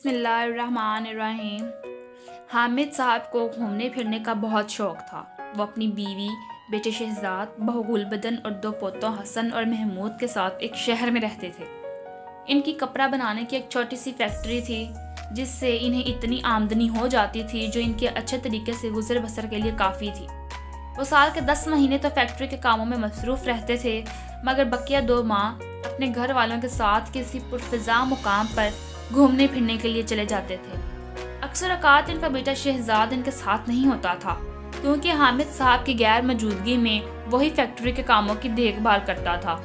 बिस्मिल्लाहिर्रहमानिर्रहीम। हामिद साहब को घूमने फिरने का बहुत शौक़ था। वो अपनी बीवी, बेटे शहजाद, बहू गुलबदन और दो पोतों हसन और महमूद के साथ एक शहर में रहते थे। इनकी कपड़ा बनाने की एक छोटी सी फैक्ट्री थी जिससे इन्हें इतनी आमदनी हो जाती थी जो इनके अच्छे तरीके से गुजर बसर के लिए काफ़ी थी। वो साल के 10 महीने तो फैक्ट्री के कामों में मसरूफ़ रहते थे, मगर बकिया 2 माह अपने घर वालों के साथ किसी पुरफ़िज़ा मुकाम पर घूमने फिरने के लिए चले जाते थे। अक्सर औक़ात इनका बेटा शहजाद इनके साथ नहीं होता था क्योंकि हामिद साहब की गैर मौजूदगी में वही फैक्ट्री के कामों की देखभाल करता था।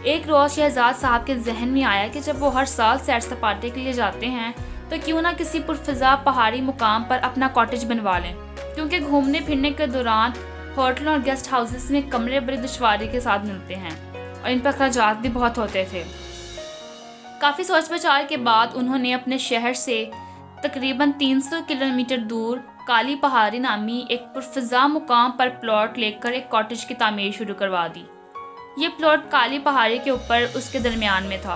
एक रोज़ शहजाद साहब के जहन में आया कि जब वो हर साल सैर सपाटे के लिए जाते हैं तो क्यों ना किसी पुरफ़िज़ा पहाड़ी मुकाम पर अपना कॉटेज बनवा लें, क्योंकि घूमने फिरने के दौरान होटलों और गेस्ट हाउसेस में कमरे बड़ी दुश्वारी के साथ मिलते हैं और इन पर खर्चात भी बहुत होते थे। काफ़ी सोच विचार के बाद उन्होंने अपने शहर से तकरीबन 300 किलोमीटर दूर काली पहाड़ी नामी एक पुरफ़िज़ा मुकाम पर प्लॉट लेकर एक कॉटेज की तामीर शुरू करवा दी। ये प्लॉट काली पहाड़ी के ऊपर उसके दरमियान में था।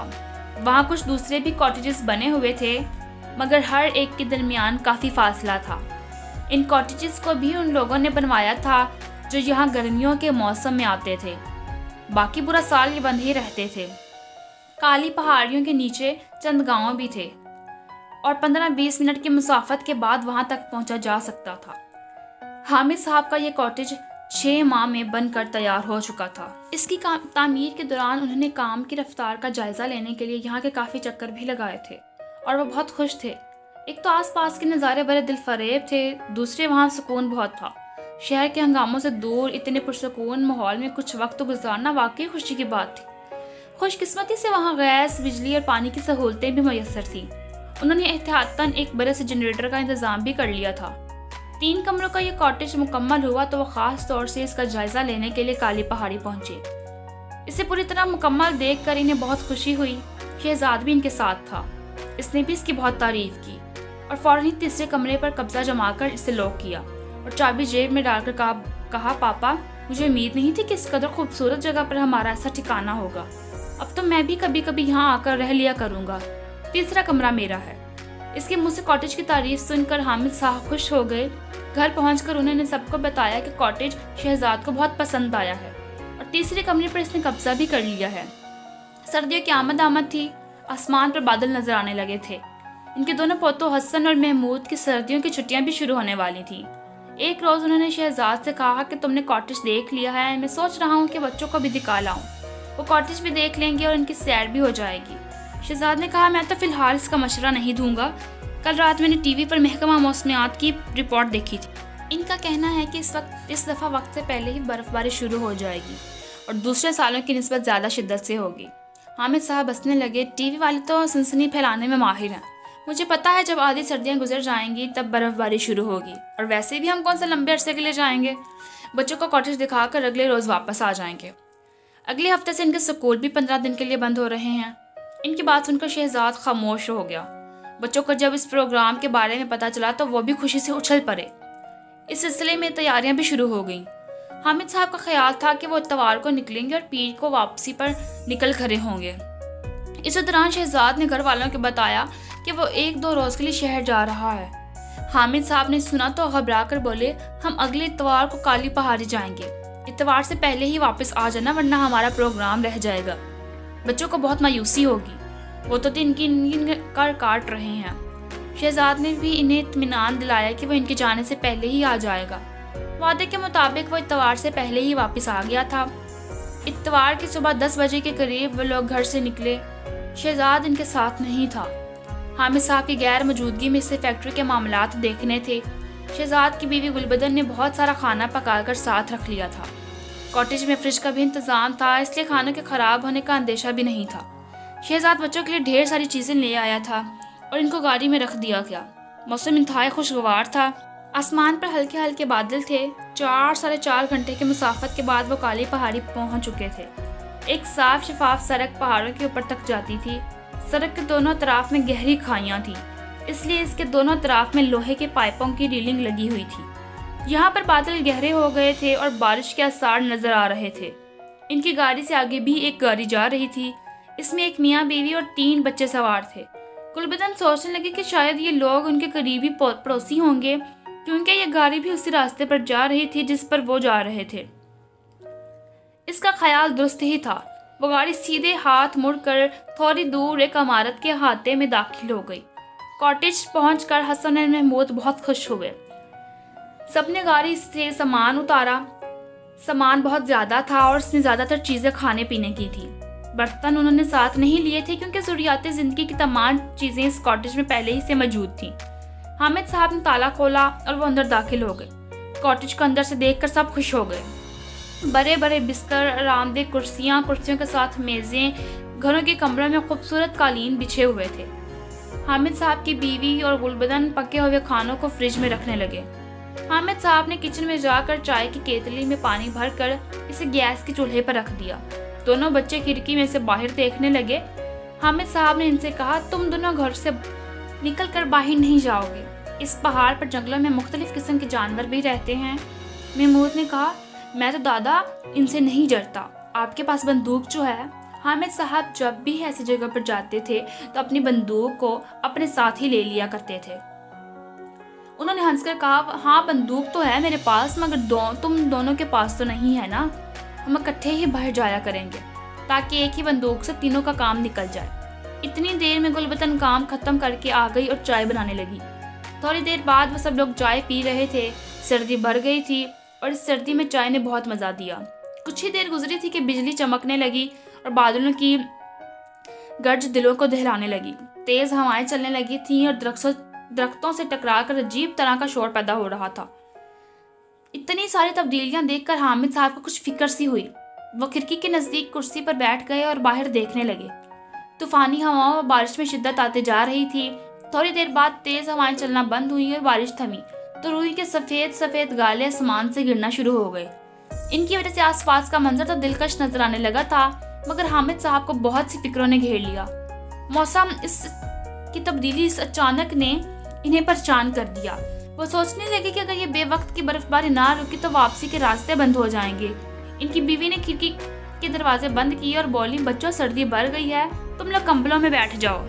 वहाँ कुछ दूसरे भी कॉटेजेस बने हुए थे, मगर हर एक के दरमियान काफ़ी फासला था। इन कॉटेजेस को भी उन लोगों ने बनवाया था जो यहाँ गर्मियों के मौसम में आते थे, बाकी पूरा साल ये बंद ही रहते थे। काली पहाड़ियों के नीचे चंद गांव भी थे और 15-20 मिनट की मुसाफत के बाद वहां तक पहुंचा जा सकता था। हामिद साहब का ये कॉटेज 6 माह में बनकर तैयार हो चुका था। इसकी तामीर के दौरान उन्होंने काम की रफ्तार का जायजा लेने के लिए यहाँ के काफ़ी चक्कर भी लगाए थे और वो बहुत खुश थे। एक तो आसपास के नज़ारे बड़े दिलफरेब थे, दूसरे वहाँ सुकून बहुत था। शहर के हंगामों से दूर इतने पुरसुकून माहौल में कुछ वक्त गुजारना वाकई खुशी की बात थी। खुशकिस्मती से वहाँ गैस, बिजली और पानी की सहूलतें भी मैसर थीं। उन्होंने एहतियातन एक बड़े से जनरेटर का इंतज़ाम भी कर लिया था। 3 कमरों का यह कॉटेज मुकम्मल हुआ तो वह ख़ास तौर से इसका जायज़ा लेने के लिए काली पहाड़ी पहुँचे। इसे पूरी तरह मुकम्मल देख कर इन्हें बहुत खुशी हुई। शहजाद भी इनके साथ था। इसने भी इसकी बहुत तारीफ़ की और फ़ौरन ही तीसरे कमरे पर कब्ज़ा जमाकर इसे लॉक किया और चाबी जेब में डालकर कहा पापा, मुझे उम्मीद नहीं थी कि इस कदर खूबसूरत जगह पर हमारा ऐसा ठिकाना होगा। अब तो मैं भी कभी कभी यहाँ आकर रह लिया करूँगा। तीसरा कमरा मेरा है। इसके मुँह से कॉटेज की तारीफ सुनकर हामिद साहब खुश हो गए। घर पहुंचकर उन्होंने सबको बताया कि कॉटेज शहजाद को बहुत पसंद आया है और तीसरे कमरे पर इसने कब्जा भी कर लिया है। सर्दियों की आमद थी। आसमान पर बादल नजर आने लगे थे। इनके दोनों पोतों हसन और महमूद की सर्दियों की छुट्टियां भी शुरू होने वाली थी। एक रोज़ उन्होंने शहजाद से कहा कि तुमने कॉटेज देख लिया है, मैं सोच रहा हूँ कि बच्चों को भी दिखा लाऊं। वो कॉटेज भी देख लेंगे और इनकी सैर भी हो जाएगी। शहजाद ने कहा, मैं तो फ़िलहाल इसका मशवरा नहीं दूंगा। कल रात मैंने टीवी पर महकमा मौसमियात की रिपोर्ट देखी थी। इनका कहना है कि इस दफ़ा वक्त से पहले ही बर्फ़बारी शुरू हो जाएगी और दूसरे सालों की निस्बत ज़्यादा शिद्दत से होगी। हामिद साहब हंसने लगे। टीवी वाले तो सनसनी फैलाने में माहिर हैं। मुझे पता है जब आधी सर्दियाँ गुजर जाएंगी तब बर्फ़बारी शुरू होगी और वैसे भी हम कौन से लंबे अरसे के लिए जाएंगे। बच्चों को कॉटेज दिखाकर अगले रोज़ वापस आ जाएंगे। अगले हफ्ते से इनके स्कूल भी 15 दिन के लिए बंद हो रहे हैं। इनकी बात सुनकर शहजाद खामोश हो गया। बच्चों को जब इस प्रोग्राम के बारे में पता चला तो वो भी खुशी से उछल पड़े। इस सिलसिले में तैयारियां भी शुरू हो गईं। हामिद साहब का ख्याल था कि वो इतवार को निकलेंगे और पीर को वापसी पर निकल खड़े होंगे। इस दौरान शहजाद ने घर वालों को बताया कि वो 1-2 रोज़ के लिए शहर जा रहा है। हामिद साहब ने सुना तो घबरा कर बोले, हम अगले इतवार को काली पहाड़ी जाएंगे। इतवार से पहले ही वापस आ जाना, वरना हमारा प्रोग्राम रह जाएगा। बच्चों को बहुत मायूसी होगी। वो तो दिन कर काट रहे हैं। शहजाद ने भी इन्हें इत्मीनान दिलाया कि वो इनके जाने से पहले ही आ जाएगा। वादे के मुताबिक वो इतवार से पहले ही वापस आ गया था। इतवार की सुबह 10 बजे के करीब वो लोग घर से निकले। शहजाद इनके साथ नहीं था। हामिद साहब की गैर मौजूदगी में इसे फैक्ट्री के मामलात देखने थे। शहजाद की बीवी गुलबदन ने बहुत सारा खाना पकाकर साथ रख लिया था। कॉटेज में फ्रिज का भी इंतज़ाम था, इसलिए खानों के ख़राब होने का अंदेशा भी नहीं था। शहजाद बच्चों के लिए ढेर सारी चीज़ें ले आया था और इनको गाड़ी में रख दिया गया। मौसम इंतहाई खुशगवार था। आसमान पर हल्के हल्के बादल थे। 4-4.5 घंटे की मुसाफत के बाद वो काली पहाड़ी पहुंच चुके थे। एक साफ शफाफ सड़क पहाड़ों के ऊपर तक जाती थी। सड़क के दोनों तरफ में गहरी खाइयाँ थीं, इसलिए इसके दोनों तरफ में लोहे के पाइपों की रीलिंग लगी हुई थी। यहाँ पर बादल गहरे हो गए थे और बारिश के आसार नजर आ रहे थे। इनकी गाड़ी से आगे भी एक गाड़ी जा रही थी। इसमें एक मियाँ बीवी और 3 बच्चे सवार थे। गुलबदन सोचने लगी कि शायद ये लोग उनके करीबी पड़ोसी होंगे, क्योंकि ये गाड़ी भी उसी रास्ते पर जा रही थी जिस पर वो जा रहे थे। इसका ख्याल दुरुस्त ही था। वो गाड़ी सीधे हाथ मुड़कर थोड़ी दूर एक इमारत के अहाते में दाखिल हो गई। कॉटेज पहुंचकर हसन और महमूद बहुत खुश हुए। सबने गाड़ी से सामान उतारा। सामान बहुत ज़्यादा था और इसमें ज़्यादातर चीज़ें खाने पीने की थी। बर्तन उन्होंने साथ नहीं लिए थे क्योंकि ज़रूरियात ज़िंदगी की तमाम चीज़ें इस कॉटेज में पहले ही से मौजूद थीं। हामिद साहब ने ताला खोला और वो अंदर दाखिल हो गए। कॉटेज को अंदर से देखकर सब खुश हो गए। बड़े बड़े बिस्तर, आरामदेह कुर्सियों के साथ मेज़ें, घरों के कमरों में खूबसूरत कालीन बिछे हुए थे। हामिद साहब की बीवी और गुलबदन पके हुए खानों को फ्रिज में रखने लगे। हामिद साहब ने किचन में जाकर चाय की केतली में पानी भरकर इसे गैस के चूल्हे पर रख दिया। दोनों बच्चे खिड़की में से बाहर देखने लगे। हामिद साहब ने इनसे कहा, तुम दोनों घर से निकल कर बाहर नहीं जाओगे। इस पहाड़ पर जंगलों में मुख्तलिफ किस्म के जानवर भी रहते हैं। महमूद ने कहा, मैं तो दादा इनसे नहीं डरता। आपके पास बंदूक जो है। हामिद साहब जब भी ऐसी जगह पर जाते थे तो अपनी बंदूक को अपने साथ ही ले लिया करते थे। उन्होंने हंसकर कहा, हाँ बंदूक तो है मेरे पास, मगर तुम दोनों के पास तो नहीं है ना। हम इकट्ठे ही बाहर जाया करेंगे ताकि एक ही बंदूक से तीनों का काम निकल जाए। इतनी देर में गुलबदन काम खत्म करके आ गई और चाय बनाने लगी। थोड़ी देर बाद वो सब लोग चाय पी रहे थे। सर्दी बढ़ गई थी और इस सर्दी में चाय ने बहुत मज़ा दिया। कुछ ही देर गुजरी थी कि बिजली चमकने लगी और बादलों की गर्ज दिलों को दहलाने लगी। तेज़ हवाएं चलने लगी थीं और दरख्तों से टकराकर अजीब तरह का शोर पैदा हो रहा था। इतनी सारी तब्दीलियां देखकर हामिद साहब को कुछ फिक्र सी हुई। वो खिड़की के नज़दीक कुर्सी पर बैठ गए और बाहर देखने लगे। तूफानी हवाओं और बारिश में शिद्दत आते जा रही थी। थोड़ी देर बाद तेज़ हवाएं चलना बंद हुई और बारिश थमी तो रूई के सफ़ेद सफ़ेद गाले आसमान से गिरना शुरू हो गए। इनकी वजह से आसपास का मंजर तो दिलकश नजर आने लगा था, मगर हामिद साहब को बहुत सी फिक्रों ने घेर लिया। मौसम की तब्दीली इस अचानक ने इन्हें परेशान कर दिया। वो सोचने लगे कि अगर ये बेवक्त की बर्फबारी ना रुकी तो वापसी के रास्ते बंद हो जाएंगे। इनकी बीवी ने खिड़की के दरवाजे बंद किए और बोली, बच्चों सर्दी बढ़ गई है, तुम लोग कंबलों में बैठ जाओ,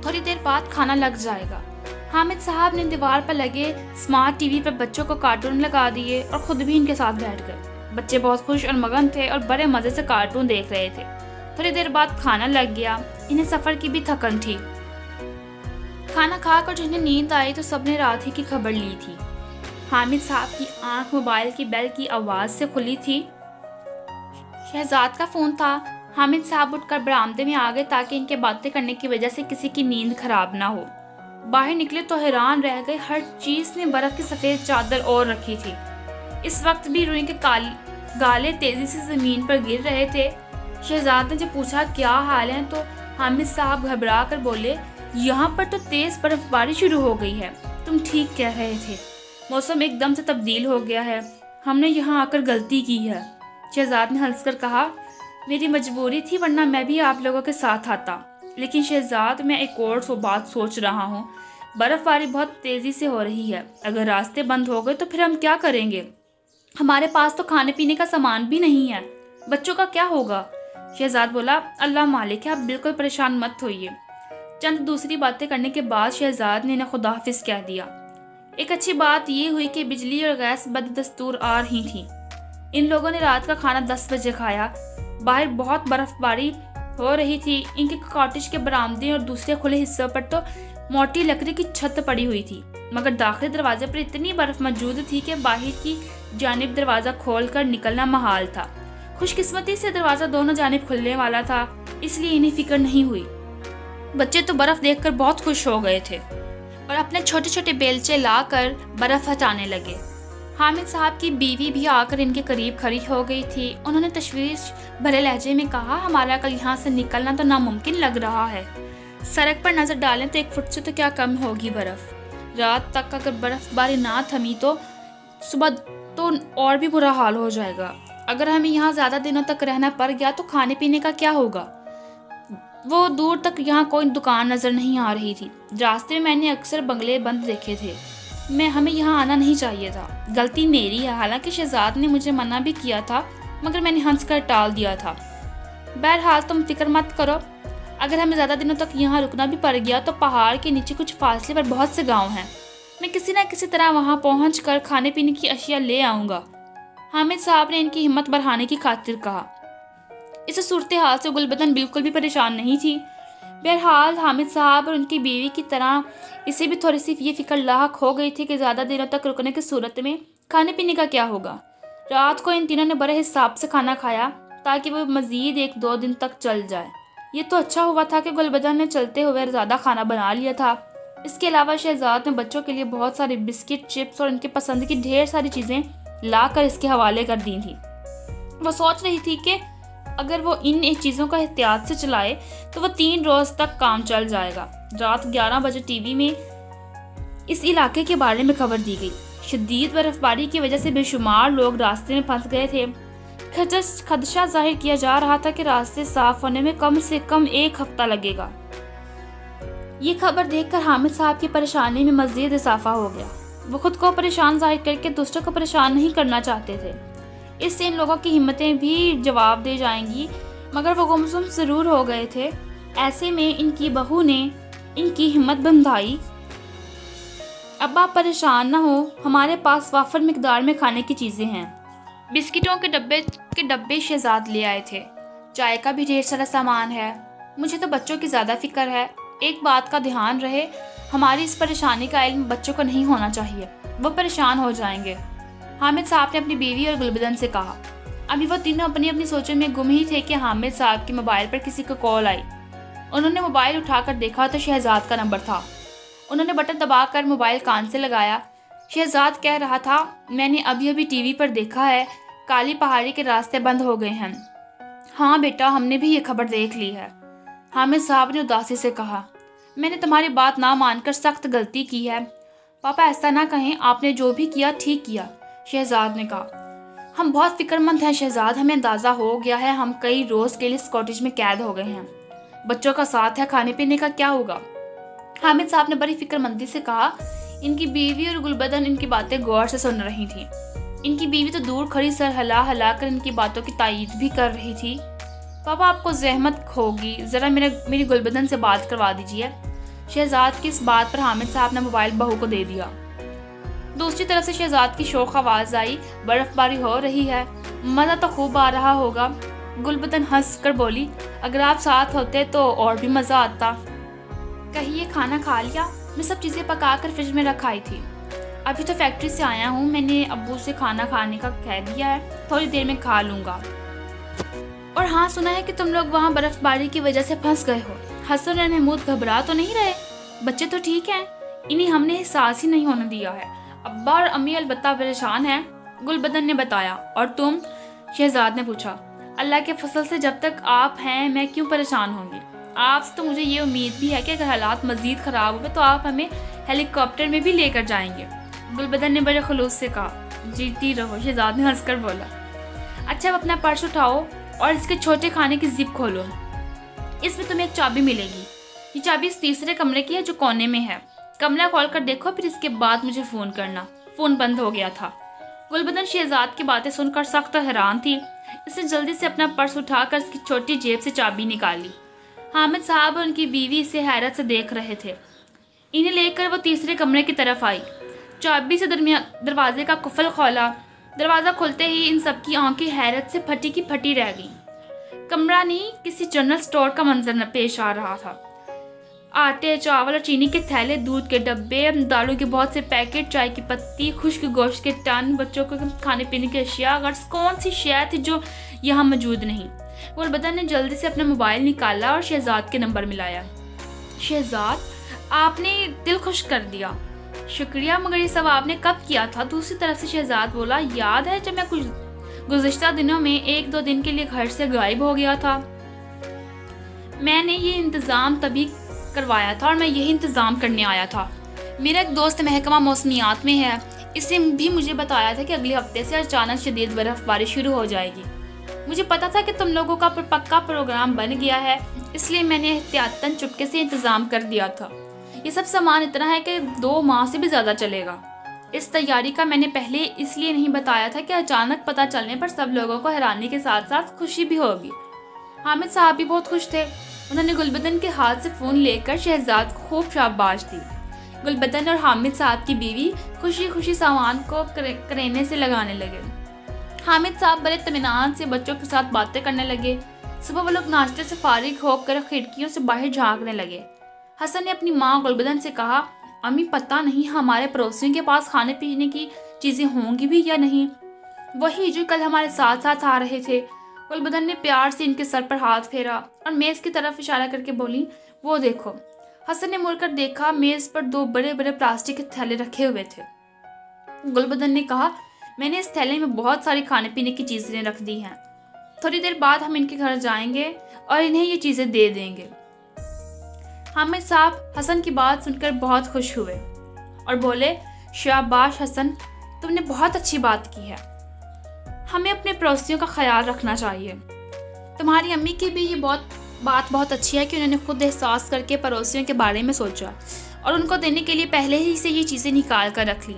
थोड़ी देर बाद खाना लग जाएगा। हामिद साहब ने दीवार पर लगे स्मार्ट टीवी पर बच्चों को कार्टून लगा दिए और खुद भी इनके साथ बैठ गए। बच्चे बहुत खुश और मगन थे और बड़े मज़े से कार्टून देख रहे थे। थोड़ी देर बाद खाना लग गया। इन्हें सफ़र की भी थकन थी। खाना खाकर जिन्हें नींद आई तो सबने रात ही की खबर ली थी। हामिद साहब की आंख मोबाइल की बेल की आवाज़ से खुली थी। शहजाद का फ़ोन था। हामिद साहब उठकर बरामदे में आ गए ताकि इनके बातें करने की वजह से किसी की नींद खराब ना हो। बाहर निकले तो हैरान रह गए। हर चीज़ में बर्फ़ की सफ़ेद चादर और रखी थी। इस वक्त भी रुई के गाले तेज़ी से ज़मीन पर गिर रहे थे। शहजाद ने जब पूछा क्या हाल है तो हामिद साहब घबरा कर बोले, यहाँ पर तो तेज़ बर्फबारी शुरू हो गई है। तुम ठीक कह रहे थे, मौसम एकदम से तब्दील हो गया है। हमने यहाँ आकर गलती की है। शहजाद ने हंसकर कहा, मेरी मजबूरी थी वरना मैं भी आप लोगों के साथ आता। लेकिन शहजाद, मैं एक और बात सोच रहा हूँ। बर्फबारी बहुत तेज़ी से हो रही है। अगर रास्ते बंद हो गए तो फिर हम क्या करेंगे? हमारे पास तो खाने पीने का सामान भी नहीं है। बच्चों का क्या होगा? शहजाद बोला, अल्लाह मालिक है, आप बिल्कुल परेशान मत होइए। चंद दूसरी बातें करने के बाद शहजाद ने इन्हें खुदाफिज कह दिया। एक अच्छी बात ये हुई कि बिजली और गैस बददस्तूर आ रही थी। इन लोगों ने रात का खाना 10 बजे खाया। बाहर बहुत बर्फबारी हो रही थी। इनके कॉटेज के बरामदे और दूसरे खुले हिस्सों पर तो मोटी लकड़ी की छत पड़ी हुई थी, मगर दाखिली दरवाजे पर इतनी बर्फ मौजूद थी कि बाहर की जानिब दरवाज़ा खोलकर निकलना महाल था। खुशकिस्मती से दरवाज़ा दोनों जानिब खुलने वाला था, इसलिए इन्हें फिक्र नहीं हुई। बच्चे तो बर्फ़ देखकर बहुत खुश हो गए थे और अपने छोटे छोटे बेलचे लाकर बर्फ़ हटाने लगे। हामिद साहब की बीवी भी आकर इनके करीब खड़ी हो गई थी। उन्होंने तशवीश भरे लहजे में कहा, हमारा कल यहाँ से निकलना तो नामुमकिन लग रहा है। सड़क पर नज़र डालें तो 1 फुट से तो क्या कम होगी बर्फ़। रात तक अगर बर्फबारी ना थमी तो सुबह तो और भी बुरा हाल हो जाएगा। अगर हमें यहाँ ज़्यादा दिनों तक रहना पड़ गया तो खाने पीने का क्या होगा? वो दूर तक यहाँ कोई दुकान नज़र नहीं आ रही थी। रास्ते में मैंने अक्सर बंगले बंद देखे थे। हमें यहाँ आना नहीं चाहिए था। गलती मेरी है, हालांकि शहजाद ने मुझे मना भी किया था, मगर मैंने हंसकर टाल दिया था। बहरहाल तुम फिक्र मत करो, اگر ہمیں زیادہ دنوں تک یہاں رکنا بھی پڑ گیا تو پہاڑ کے نیچے کچھ فاصلے پر بہت سے گاؤں ہیں، میں کسی نہ کسی طرح وہاں پہنچ کر کھانے پینے کی اشیاء لے آؤں گا، حامد صاحب نے ان کی ہمت بڑھانے کی خاطر کہا۔ اس صورتحال سے گلبدن بالکل بھی پریشان نہیں تھی۔ بہرحال حامد صاحب اور ان کی بیوی کی طرح اسے بھی تھوڑی سی یہ فکر لاحق ہو گئی تھی کہ زیادہ دنوں تک رکنے کی صورت میں کھانے پینے کا کیا ہوگا۔ رات کو ان تینوں نے بڑے حساب سے کھانا کھایا تاکہ وہ مزید 1-2 دن تک چل جائے۔ یہ تو اچھا ہوا تھا کہ گلبدن نے چلتے ہوئے زیادہ کھانا بنا لیا تھا۔ اس کے علاوہ شہزاد نے بچوں کے لیے بہت سارے بسکٹ، چپس اور ان کے پسند کی ڈھیر ساری چیزیں لا کر اس کے حوالے کر دی تھیں۔ وہ سوچ رہی تھی کہ اگر وہ ان چیزوں کا احتیاط سے چلائے تو وہ 3 روز تک کام چل جائے گا۔ رات 11 بجے ٹی وی میں اس علاقے کے بارے میں خبر دی گئی۔ شدید برف باری کی وجہ سے بے شمار لوگ راستے میں پھنس گئے تھے۔ خدشہ ظاہر کیا جا رہا تھا کہ راستے صاف ہونے میں کم سے کم 1 ہفتہ لگے گا۔ یہ خبر دیکھ کر حامد صاحب کی پریشانی میں مزید اضافہ ہو گیا۔ وہ خود کو پریشان ظاہر کر کے دوسروں کو پریشان نہیں کرنا چاہتے تھے۔ اس سے ان لوگوں کی ہمتیں بھی جواب دے جائیں گی، مگر وہ گمسم ضرور ہو گئے تھے۔ ایسے میں ان کی بہو نے ان کی ہمت بندھائی۔ اب آپ پریشان نہ ہو، ہمارے پاس وافر مقدار میں کھانے کی چیزیں ہیں۔ بسکٹوں کے ڈبے شہزاد لے آئے تھے، چائے کا بھی ڈھیر سارا سامان ہے۔ مجھے تو بچوں کی زیادہ فکر ہے۔ ایک بات کا دھیان رہے، ہماری اس پریشانی کا علم بچوں کو نہیں ہونا چاہیے، وہ پریشان ہو جائیں گے۔ حامد صاحب نے اپنی بیوی اور گلبدن سے کہا۔ ابھی وہ تینوں اپنی اپنی سوچوں میں گم ہی تھے کہ حامد صاحب کے موبائل پر کسی کو کال آئی۔ انہوں نے موبائل اٹھا کر دیکھا تو شہزاد کا نمبر تھا۔ انہوں نے بٹن دبا کر موبائل کان سے لگایا۔ شہزاد کہہ رہا تھا، میں نے ابھی ٹی وی پر دیکھا ہے، کالی پہاڑی کے راستے بند ہو گئے ہیں۔ ہاں بیٹا، ہم نے بھی یہ خبر دیکھ لی ہے، حامد صاحب نے اداسی سے کہا۔ میں نے تمہاری بات نہ مان کر سخت غلطی کی ہے۔ پاپا ایسا نہ کہیں، آپ نے جو بھی کیا ٹھیک کیا، شہزاد نے کہا۔ ہم بہت فکر مند ہیں شہزاد، ہمیں اندازہ ہو گیا ہے ہم کئی روز کے لیے اسکاٹش میں قید ہو گئے ہیں۔ بچوں کا ساتھ ہے، کھانے پینے کا کیا ہوگا؟ حامد صاحب نے بڑی فکر مندی سے کہا۔ ان کی بیوی اور گلبدن ان کی باتیں غور سے سن رہی تھیں۔ ان کی بیوی تو دور کھڑی سر ہلا ہلا کر ان کی باتوں کی تائید بھی کر رہی تھی۔ پاپا آپ کو زحمت ہوگی، ذرا میری گلبدن سے بات کروا دیجیے۔ شہزاد کی اس بات پر حامد صاحب نے موبائل بہو کو دے دیا۔ دوسری طرف سے شہزاد کی شوق آواز آئی، برف باری ہو رہی ہے، مزہ تو خوب آ رہا ہوگا۔ گلبدن ہنس کر بولی، اگر آپ ساتھ ہوتے تو اور بھی مزہ آتا۔ کہیے کھانا کھا لیا؟ میں سب چیزیں پکا کر فریج میں رکھائی تھی، ابھی تو فیکٹری سے آیا ہوں، میں نے ابو سے کھانا کھانے کا کہہ دیا ہے، تھوڑی دیر میں کھا لوں گا۔ اور ہاں، سنا ہے کہ تم لوگ وہاں برف باری کی وجہ سے پھنس گئے ہو۔ حسن اور محمود گھبرا تو نہیں رہے؟ بچے تو ٹھیک ہیں، انہیں ہم نے احساس ہی نہیں ہونے دیا ہے۔ ابا اور امی البتہ پریشان ہیں، گلبدن نے بتایا۔ اور تم؟ شہزاد نے پوچھا۔ اللہ کے فضل سے جب تک آپ ہیں میں کیوں پریشان ہوں گی؟ آپ سے تو مجھے یہ امید بھی ہے کہ اگر حالات مزید خراب ہوئے تو آپ ہمیں ہیلی کاپٹر میں بھی لے کر جائیں گے، گلبدن نے بڑے خلوص سے کہا۔ جیتی رہو، شہزاد نے ہنس کر بولا۔ اچھا، اب اپنا پرس اٹھاؤ اور اس کے چھوٹے کھانے کی زپ کھولو، اس میں تمہیں ایک چابی ملے گی۔ یہ چابی اس تیسرے کمرے کی ہے جو کونے میں ہے، کمرہ کھول کر دیکھو، پھر اس کے بعد مجھے فون کرنا۔ فون بند ہو گیا تھا۔ گلبدن شہزاد کی باتیں سن کر سخت حیران تھی۔ اس نے جلدی سے اپنا پرس اٹھا کر اس کی چھوٹی جیب سے چابی نکالی۔ حامد صاحب اور ان کی بیوی اسے حیرت سے دیکھ رہے تھے۔ انہیں لے کر وہ تیسرے کمرے کی طرف آئی، چابی سے دروازے کا قفل کھولا۔ دروازہ کھلتے ہی ان سب کی آنکھیں حیرت سے پھٹی کی پھٹی رہ گئیں۔ کمرہ نہیں، کسی جنرل سٹور کا منظر پیش آ رہا تھا۔ آٹے، چاول اور چینی کے تھیلے، دودھ کے ڈبے، دالوں کے بہت سے پیکٹ، چائے کی پتی، خشک گوشت کے ٹن، بچوں کو کھانے پینے کی اشیاء، غرض کون سی شے تھی جو یہاں موجود نہیں؟ گلبدن نے جلدی سے اپنا موبائل نکالا اور شہزاد کے نمبر ملایا۔ شہزاد، آپ نے دل خوش کر دیا، شکریہ، مگر یہ سب آپ نے کب کیا تھا؟ دوسری طرف سے شہزاد بولا، یاد ہے جب میں کچھ گزشتہ دنوں میں 1-2 دن کے لیے گھر سے غائب ہو گیا تھا؟ میں نے یہ انتظام تبھی کروایا تھا اور میں یہی انتظام کرنے آیا تھا۔ میرا ایک دوست محکمہ موسمیات میں ہے، اس نے بھی مجھے بتایا تھا کہ اگلے ہفتے سے اچانک شدید برف باری شروع ہو جائے گی۔ مجھے پتا تھا کہ تم لوگوں کا پکا پروگرام بن گیا ہے، اس لیے میں نے احتیاطاً چپکے سے انتظام کر دیا تھا۔ یہ سب سامان اتنا ہے کہ 2 ماہ سے بھی زیادہ چلے گا۔ اس تیاری کا میں نے پہلے اس لیے نہیں بتایا تھا کہ اچانک پتہ چلنے پر سب لوگوں کو حیرانی کے ساتھ ساتھ خوشی بھی ہوگی۔ حامد صاحب بھی بہت خوش تھے۔ انہوں نے گلبدن کے ہاتھ سے فون لے کر شہزاد کو خوب شاباش دی۔ گلبدن اور حامد صاحب کی بیوی خوشی خوشی سامان کو کرینے سے لگانے لگے۔ حامد صاحب بڑے اطمینان سے بچوں کے ساتھ باتیں کرنے لگے۔ صبح وہ لوگ ناشتے سے فارغ ہو کر کھڑکیوں سے باہر جھانکنے لگے۔ حسن نے اپنی ماں گلبدن سے کہا، امی پتہ نہیں ہمارے پڑوسیوں کے پاس کھانے پینے کی چیزیں ہوں گی بھی یا نہیں، وہی جو کل ہمارے ساتھ ساتھ آ رہے تھے۔ گلبدن نے پیار سے ان کے سر پر ہاتھ پھیرا اور میز کی طرف اشارہ کر کے بولی، وہ دیکھو۔ حسن نے مڑ کر دیکھا، میز پر 2 بڑے بڑے پلاسٹک کے تھیلے رکھے ہوئے تھے۔ گلبدن نے کہا، میں نے اس تھیلے میں بہت ساری کھانے پینے کی چیزیں رکھ دی ہیں، تھوڑی دیر بعد ہم ان کے گھر جائیں گے اور انہیں یہ چیزیں دے دیں گے۔ حامد صاحب حسن کی بات سن کر بہت خوش ہوئے اور بولے، شاباش حسن، تم نے بہت اچھی بات کی ہے، ہمیں اپنے پڑوسیوں کا خیال رکھنا چاہیے۔ تمہاری امی کی بھی یہ بات بہت اچھی ہے کہ انہوں نے خود احساس کر کے پڑوسیوں کے بارے میں سوچا اور ان کو دینے کے لیے پہلے ہی سے یہ چیزیں نکال کر رکھ لی۔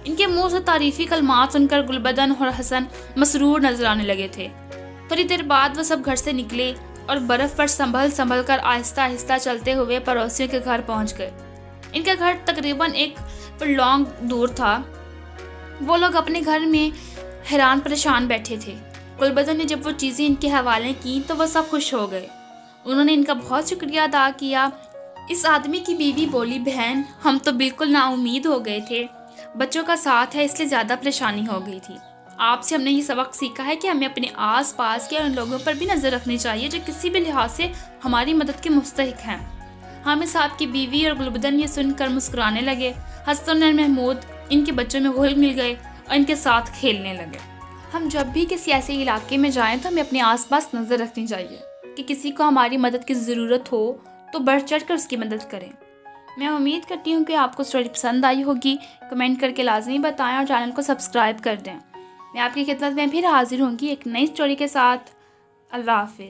ان کے منہ سے تعریفی کلمات سن کر گلبدن اور حسن مسرور نظر آنے لگے تھے۔ تھوڑی دیر بعد وہ سب گھر سے نکلے اور برف پر سنبھل کر آہستہ آہستہ چلتے ہوئے پڑوسیوں کے گھر پہنچ گئے۔ ان کا گھر تقریباً 1 فرلانگ دور تھا۔ وہ لوگ اپنے گھر میں حیران پریشان بیٹھے تھے۔ گلبدن نے جب وہ چیزیں ان کے حوالے کی تو وہ سب خوش ہو گئے۔ انہوں نے ان کا بہت شکریہ ادا کیا۔ اس آدمی کی بیوی بولی، بہن ہم تو بالکل نا امید ہو گئے تھے، بچوں کا ساتھ ہے اس لیے زیادہ پریشانی ہو گئی تھی۔ آپ سے ہم نے یہ سبق سیکھا ہے کہ ہمیں اپنے آس پاس کے ان لوگوں پر بھی نظر رکھنی چاہیے جو کسی بھی لحاظ سے ہماری مدد کے مستحق ہیں۔ حامد صاحب کی بیوی اور گلبدن یہ سن کر مسکرانے لگے۔ حسن اور محمود ان کے بچوں میں گھل مل گئے اور ان کے ساتھ کھیلنے لگے۔ ہم جب بھی کسی ایسے علاقے میں جائیں تو ہمیں اپنے آس پاس نظر رکھنی چاہیے کہ کسی کو ہماری مدد کی ضرورت ہو تو بڑھ چڑھ کر اس کی مدد کریں۔ میں امید کرتی ہوں کہ آپ کو اسٹوری پسند آئی ہوگی، کمنٹ کر کے لازمی بتائیں اور چینل کو سبسکرائب کر دیں۔ میں آپ کی خدمت میں پھر حاضر ہوں گی ایک نئی اسٹوری کے ساتھ۔ اللہ حافظ۔